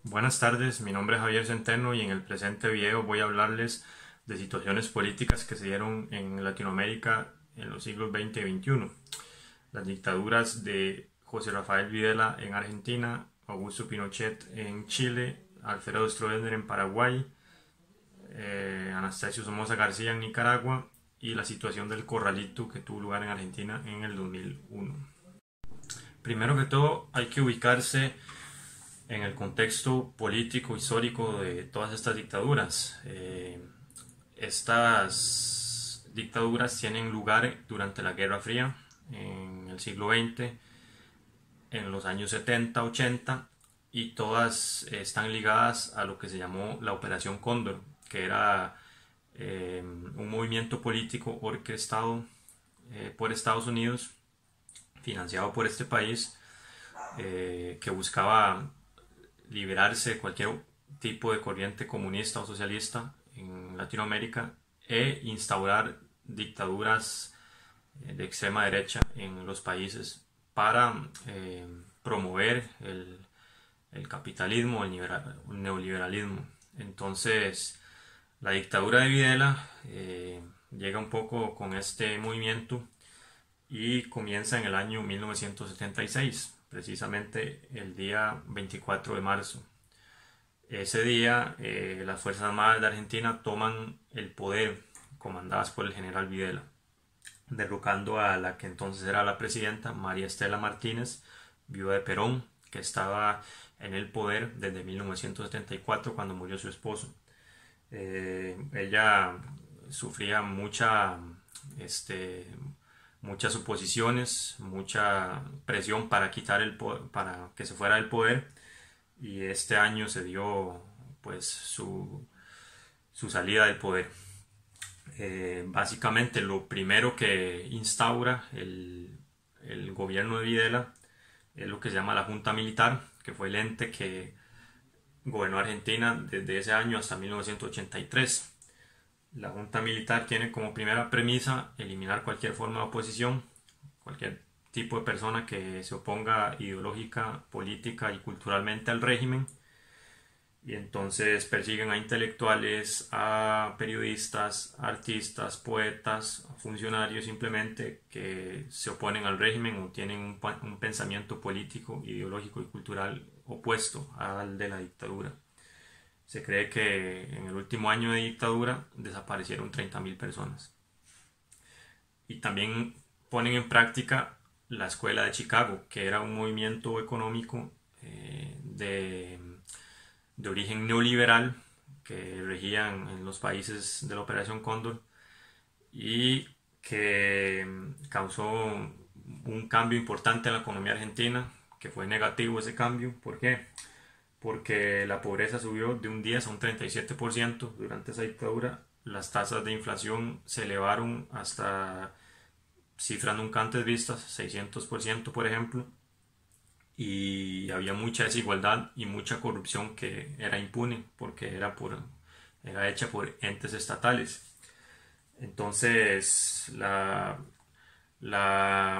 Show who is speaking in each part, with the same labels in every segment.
Speaker 1: Buenas tardes, mi nombre es Javier Centeno y en el presente video voy a hablarles de situaciones políticas que se dieron en Latinoamérica en los siglos XX y XXI. Las dictaduras de José Rafael Videla en Argentina, Augusto Pinochet en Chile, Alfredo Stroessner en Paraguay, Anastasio Somoza García en Nicaragua y la situación del Corralito que tuvo lugar en Argentina en el 2001. Primero que todo hay que ubicarse en el contexto político histórico de todas estas dictaduras. Estas dictaduras tienen lugar durante la Guerra Fría en el siglo XX, en los años 70, 80, y todas están ligadas a lo que se llamó la Operación Cóndor, que era un movimiento político orquestado por Estados Unidos, financiado por este país, que buscaba liberarse de cualquier tipo de corriente comunista o socialista en Latinoamérica e instaurar dictaduras de extrema derecha en los países para promover el capitalismo, el neoliberalismo. Entonces, la dictadura de Videla llega un poco con este movimiento y comienza en el año 1976, precisamente el día 24 de marzo. Ese día las Fuerzas Armadas de Argentina toman el poder, comandadas por el general Videla, derrocando a la que entonces era la presidenta, María Estela Martínez, viuda de Perón, que estaba en el poder desde 1974 cuando murió su esposo. Ella sufría muchas oposiciones, mucha presión para quitar para que se fuera del poder, y este año se dio pues su salida del poder. Básicamente lo primero que instaura el gobierno de Videla es lo que se llama la Junta Militar, que fue el ente que gobernó Argentina desde ese año hasta 1983. La Junta Militar tiene como primera premisa eliminar cualquier forma de oposición, cualquier tipo de persona que se oponga ideológica, política y culturalmente al régimen. Y entonces persiguen a intelectuales, a periodistas, artistas, poetas, funcionarios simplemente que se oponen al régimen o tienen un pensamiento político, ideológico y cultural opuesto al de la dictadura. Se cree que en el último año de dictadura desaparecieron 30.000 personas. Y también ponen en práctica la Escuela de Chicago, que era un movimiento económico de origen neoliberal que regían en los países de la Operación Cóndor y que causó un cambio importante en la economía argentina, que fue negativo ese cambio. ¿Por qué? Porque la pobreza subió de un 10 a un 37% durante esa dictadura. Las tasas de inflación se elevaron hasta cifras nunca antes vistas, 600% por ejemplo, y había mucha desigualdad y mucha corrupción que era impune porque era hecha por entes estatales. Entonces la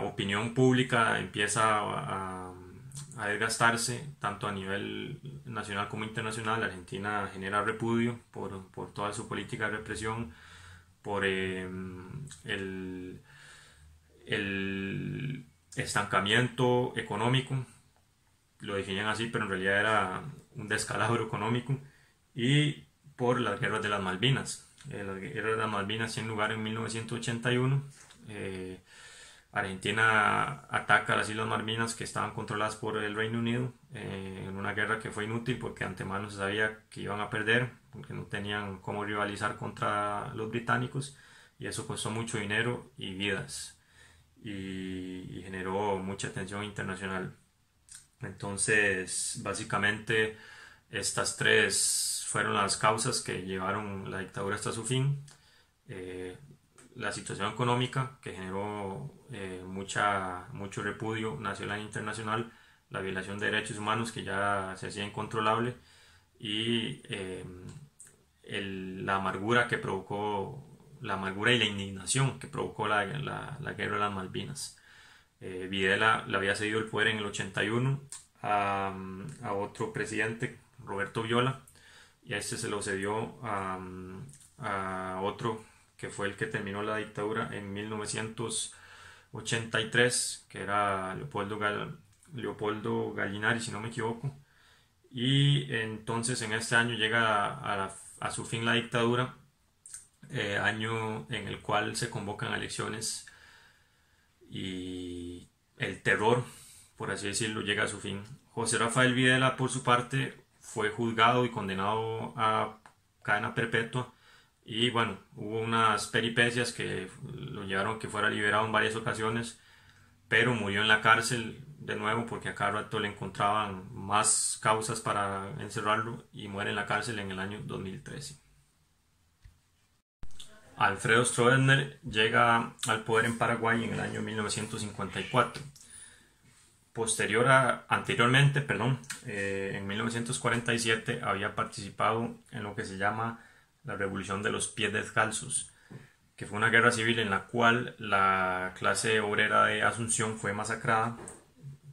Speaker 1: opinión pública empieza a desgastarse tanto a nivel nacional como internacional. Argentina genera repudio por toda su política de represión, por el estancamiento económico, lo definen así, pero en realidad era un descalabro económico, y por las guerras de las Malvinas. Las guerras de las Malvinas tienen lugar en 1981. Argentina ataca las Islas Malvinas, que estaban controladas por el Reino Unido, en una guerra que fue inútil porque antemano se sabía que iban a perder, porque no tenían cómo rivalizar contra los británicos, y eso costó mucho dinero y vidas, y generó mucha tensión internacional. Entonces, básicamente, estas tres fueron las causas que llevaron la dictadura hasta su fin. La situación económica, que generó mucho repudio nacional e internacional, la violación de derechos humanos, que ya se hacía incontrolable, y la amargura que provocó, la amargura y la indignación que provocó la guerra de las Malvinas. Videla le había cedido el poder en el 81 a otro presidente Roberto Viola, y a este se lo cedió a otro que fue el que terminó la dictadura en 1983, que era Leopoldo Gallinari, si no me equivoco. Y entonces en este año llega a su fin la dictadura, año en el cual se convocan elecciones y el terror, por así decirlo, llega a su fin. José Rafael Videla, por su parte, fue juzgado y condenado a cadena perpetua, y bueno, hubo unas peripecias que lo llevaron a que fuera liberado en varias ocasiones, pero murió en la cárcel de nuevo porque a cada rato le encontraban más causas para encerrarlo, y muere en la cárcel en el año 2013. Alfredo Stroessner llega al poder en Paraguay en el año 1954. Anteriormente, en 1947 había participado en lo que se llama la Revolución de los Pies Descalzos, que fue una guerra civil en la cual la clase obrera de Asunción fue masacrada,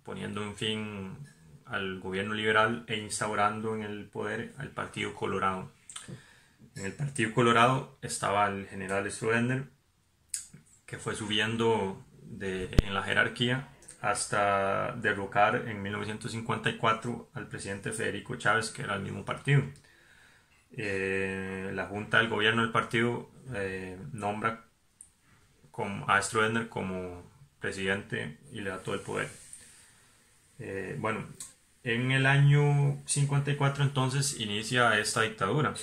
Speaker 1: poniendo un fin al gobierno liberal e instaurando en el poder al Partido Colorado. En el Partido Colorado estaba el general Stroessner, que fue subiendo en la jerarquía hasta derrocar en 1954 al presidente Federico Chávez, que era el mismo partido. La junta del gobierno del partido nombra a Stroessner como presidente y le da todo el poder. Bueno, en el año 54 entonces inicia esta dictadura,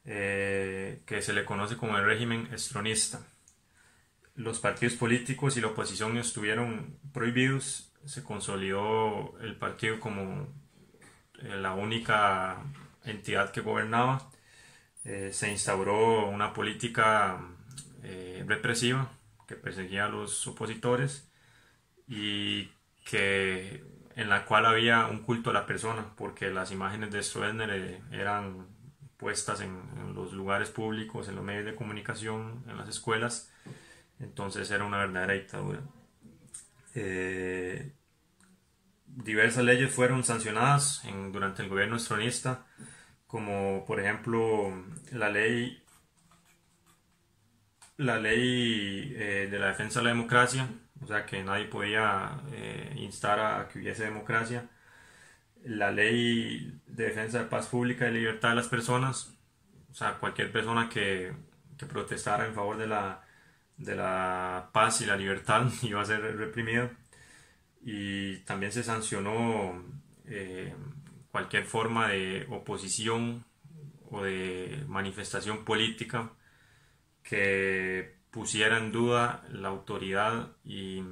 Speaker 1: que se le conoce como el régimen estronista. Los partidos políticos y la oposición estuvieron prohibidos. Se consolidó el partido como la única entidad que gobernaba. Se instauró una política represiva que perseguía a los opositores, y en la cual había un culto a la persona, porque las imágenes de Stroessner eran puestas en los lugares públicos, en los medios de comunicación, en las escuelas. Entonces era una verdadera dictadura. Diversas leyes fueron sancionadas durante el gobierno estronista, como por ejemplo la ley de la defensa de la democracia, o sea que nadie podía instar a que hubiese democracia. La ley de defensa de paz pública y libertad de las personas, o sea, cualquier persona que protestara en favor de la paz y la libertad iba a ser reprimido. Y también se sancionó cualquier forma de oposición o de manifestación política que pusiera en duda la autoridad y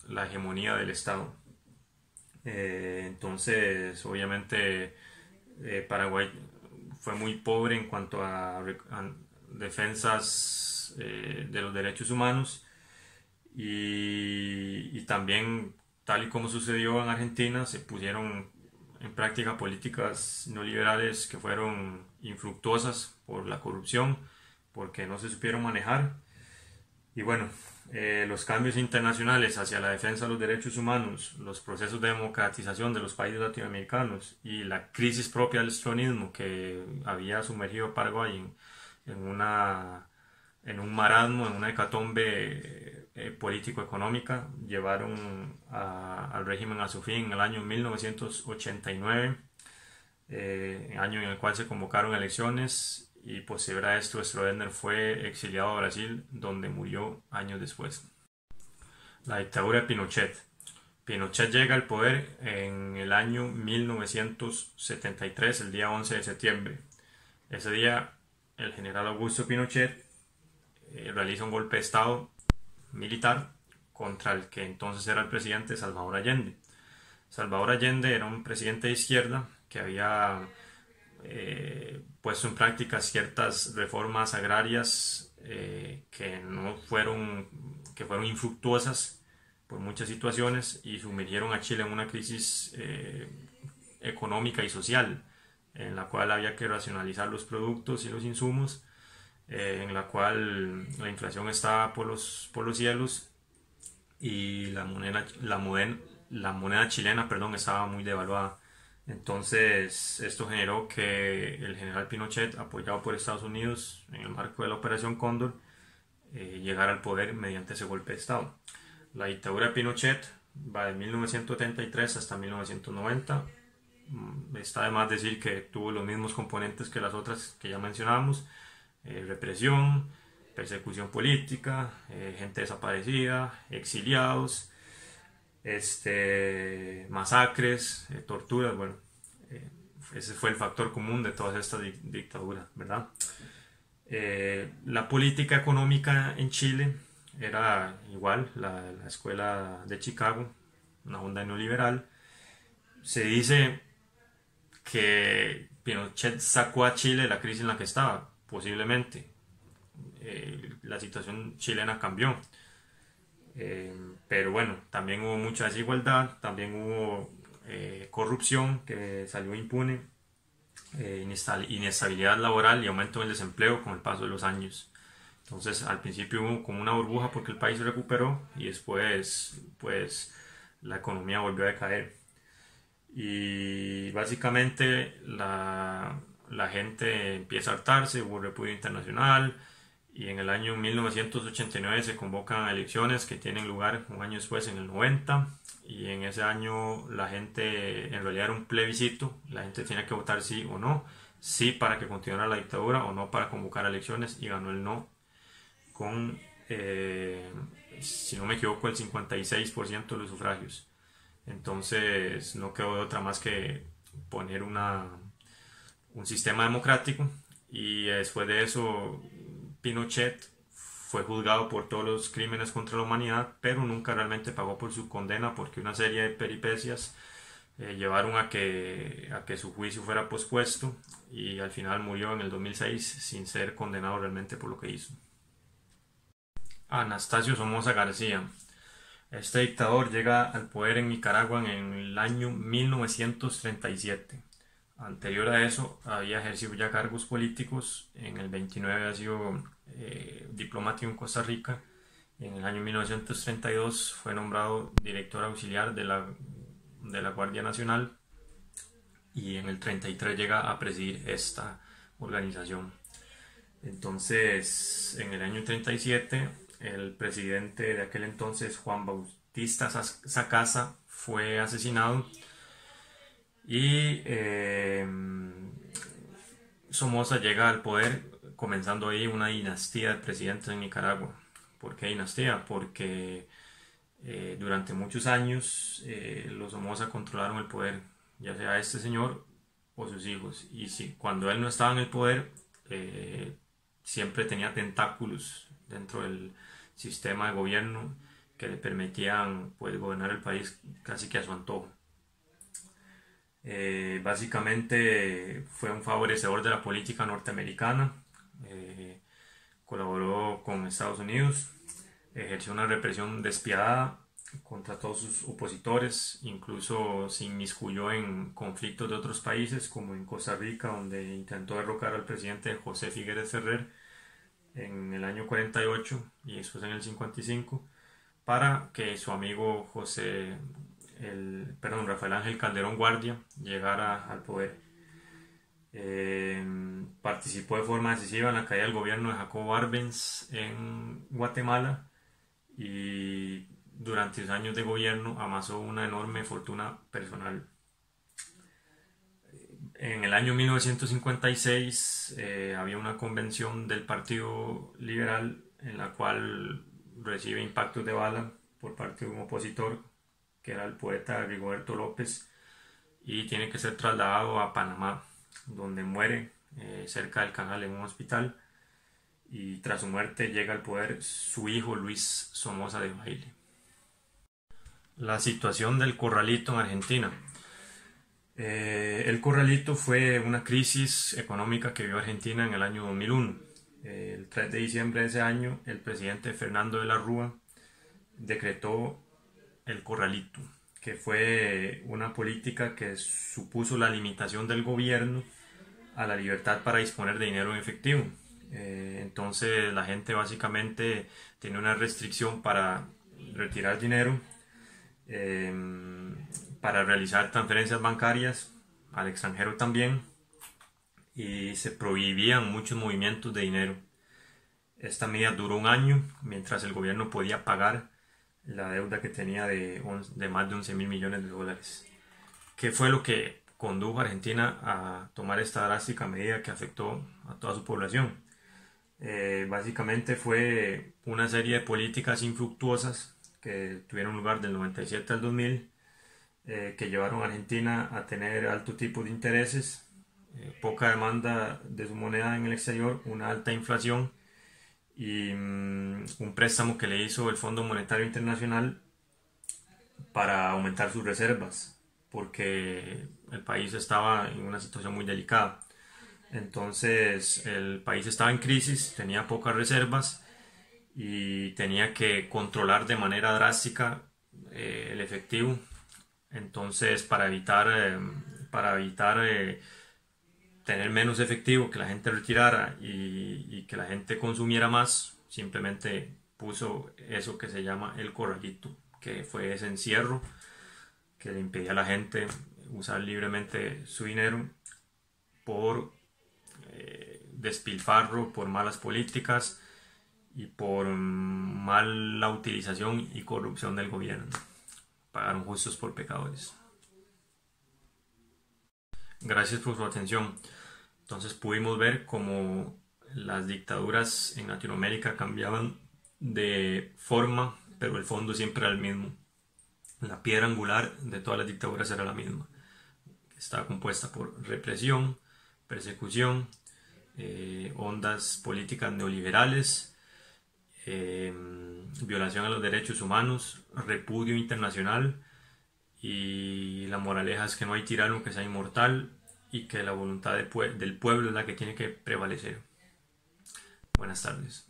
Speaker 1: la hegemonía del Estado. Entonces, obviamente, Paraguay fue muy pobre en cuanto a defensas de los derechos humanos, y también, tal y como sucedió en Argentina, se pusieron en práctica políticas neoliberales que fueron infructuosas por la corrupción, porque no se supieron manejar. Y bueno, los cambios internacionales hacia la defensa de los derechos humanos, los procesos de democratización de los países latinoamericanos y la crisis propia del estronismo que había sumergido a Paraguay en un marasmo, en una hecatombe político-económica, llevaron al régimen a su fin en el año 1989, año en el cual se convocaron elecciones, y posterior a esto Stroessner fue exiliado a Brasil, donde murió años después. La dictadura de Pinochet. Pinochet llega al poder en el año 1973, el día 11 de septiembre. Ese día el general Augusto Pinochet realiza un golpe de estado militar contra el que entonces era el presidente Salvador Allende. Salvador Allende era un presidente de izquierda que había puesto en práctica ciertas reformas agrarias que fueron infructuosas por muchas situaciones, y sumergieron a Chile en una crisis económica y social, en la cual había que racionalizar los productos y los insumos, en la cual la inflación estaba por los cielos, y la moneda chilena, estaba muy devaluada. Entonces, esto generó que el general Pinochet, apoyado por Estados Unidos en el marco de la Operación Cóndor, llegara al poder mediante ese golpe de Estado. La dictadura de Pinochet va de 1973 hasta 1990. Está de más decir que tuvo los mismos componentes que las otras que ya mencionamos: represión, persecución política, gente desaparecida, exiliados, masacres, torturas. Bueno, ese fue el factor común de todas estas dictaduras, ¿verdad? La política económica en Chile era igual, la escuela de Chicago, una onda neoliberal. Se dice que Pinochet sacó a Chile de la crisis en la que estaba, posiblemente. La situación chilena cambió. Pero bueno, también hubo mucha desigualdad, también hubo corrupción que salió impune, inestabilidad laboral y aumento del desempleo con el paso de los años. Entonces al principio hubo como una burbuja porque el país se recuperó y después pues la economía volvió a decaer. Y básicamente la gente empieza a hartarse, hubo repudio internacional y en el año 1989 se convocan elecciones que tienen lugar un año después, en el 90, y en ese año la gente, en realidad era un plebiscito, la gente tenía que votar sí o no, sí para que continuara la dictadura o no para convocar elecciones, y ganó el no con, si no me equivoco, el 56% de los sufragios. Entonces no quedó de otra más que poner un sistema democrático, y después de eso Pinochet fue juzgado por todos los crímenes contra la humanidad, pero nunca realmente pagó por su condena porque una serie de peripecias llevaron a que su juicio fuera pospuesto, y al final murió en el 2006 sin ser condenado realmente por lo que hizo. Anastasio Somoza García. Este dictador llega al poder en Nicaragua en el año 1937. Anterior a eso había ejercido ya cargos políticos. En el 29 había sido diplomático en Costa Rica. En el año 1932 fue nombrado director auxiliar de la Guardia Nacional, y en el 33 llega a presidir esta organización. Entonces, en el año 37, el presidente de aquel entonces, Juan Bautista Sacasa, fue asesinado, y Somoza llega al poder, comenzando ahí una dinastía de presidentes en Nicaragua. ¿Por qué dinastía? Porque durante muchos años los Somoza controlaron el poder, ya sea este señor o sus hijos, y cuando él no estaba en el poder, siempre tenía tentáculos dentro del sistema de gobierno que le permitían pues gobernar el país casi que a su antojo. Básicamente fue un favorecedor de la política norteamericana, colaboró con Estados Unidos, ejerció una represión despiadada contra todos sus opositores, incluso se inmiscuyó en conflictos de otros países, como en Costa Rica, donde intentó derrocar al presidente José Figueres Ferrer en el año 48 y después en el 55, para que su amigo Rafael Ángel Calderón Guardia llegara al poder. Participó de forma decisiva en la caída del gobierno de Jacobo Arbenz en Guatemala, y durante sus años de gobierno amasó una enorme fortuna personal. En el año 1956 había una convención del Partido Liberal en la cual recibe impactos de bala por parte de un opositor, que era el poeta Rigoberto López, y tiene que ser trasladado a Panamá, donde muere cerca del canal en un hospital, y tras su muerte llega al poder su hijo Luis Somoza Debayle. La situación del Corralito en Argentina. El Corralito fue una crisis económica que vivió Argentina en el año 2001. El 3 de diciembre de ese año, el presidente Fernando de la Rúa decretó el Corralito, que fue una política que supuso la limitación del gobierno a la libertad para disponer de dinero en efectivo. Entonces la gente básicamente tiene una restricción para retirar dinero, para realizar transferencias bancarias, al extranjero también, y se prohibían muchos movimientos de dinero. Esta medida duró un año mientras el gobierno podía pagar la deuda que tenía de más de 11 mil millones de dólares. ¿Qué fue lo que condujo a Argentina a tomar esta drástica medida que afectó a toda su población? Básicamente fue una serie de políticas infructuosas que tuvieron lugar del 97 al 2000, que llevaron a Argentina a tener alto tipo de intereses, poca demanda de su moneda en el exterior, una alta inflación y un préstamo que le hizo el Fondo Monetario Internacional para aumentar sus reservas, porque el país estaba en una situación muy delicada. Entonces el país estaba en crisis, tenía pocas reservas y tenía que controlar de manera drástica el efectivo. Entonces para evitar tener menos efectivo, que la gente retirara y que la gente consumiera más, simplemente puso eso que se llama el corralito, que fue ese encierro que le impedía a la gente usar libremente su dinero por despilfarro, por malas políticas y por mala utilización y corrupción del gobierno. Pagaron justos por pecadores. Gracias por su atención. Entonces pudimos ver cómo las dictaduras en Latinoamérica cambiaban de forma, pero el fondo siempre era el mismo. La piedra angular de todas las dictaduras era la misma. Estaba compuesta por represión, persecución, ondas políticas neoliberales, violación a los derechos humanos, repudio internacional, y la moraleja es que no hay tirano que sea inmortal y que la voluntad del pueblo es la que tiene que prevalecer. Buenas tardes.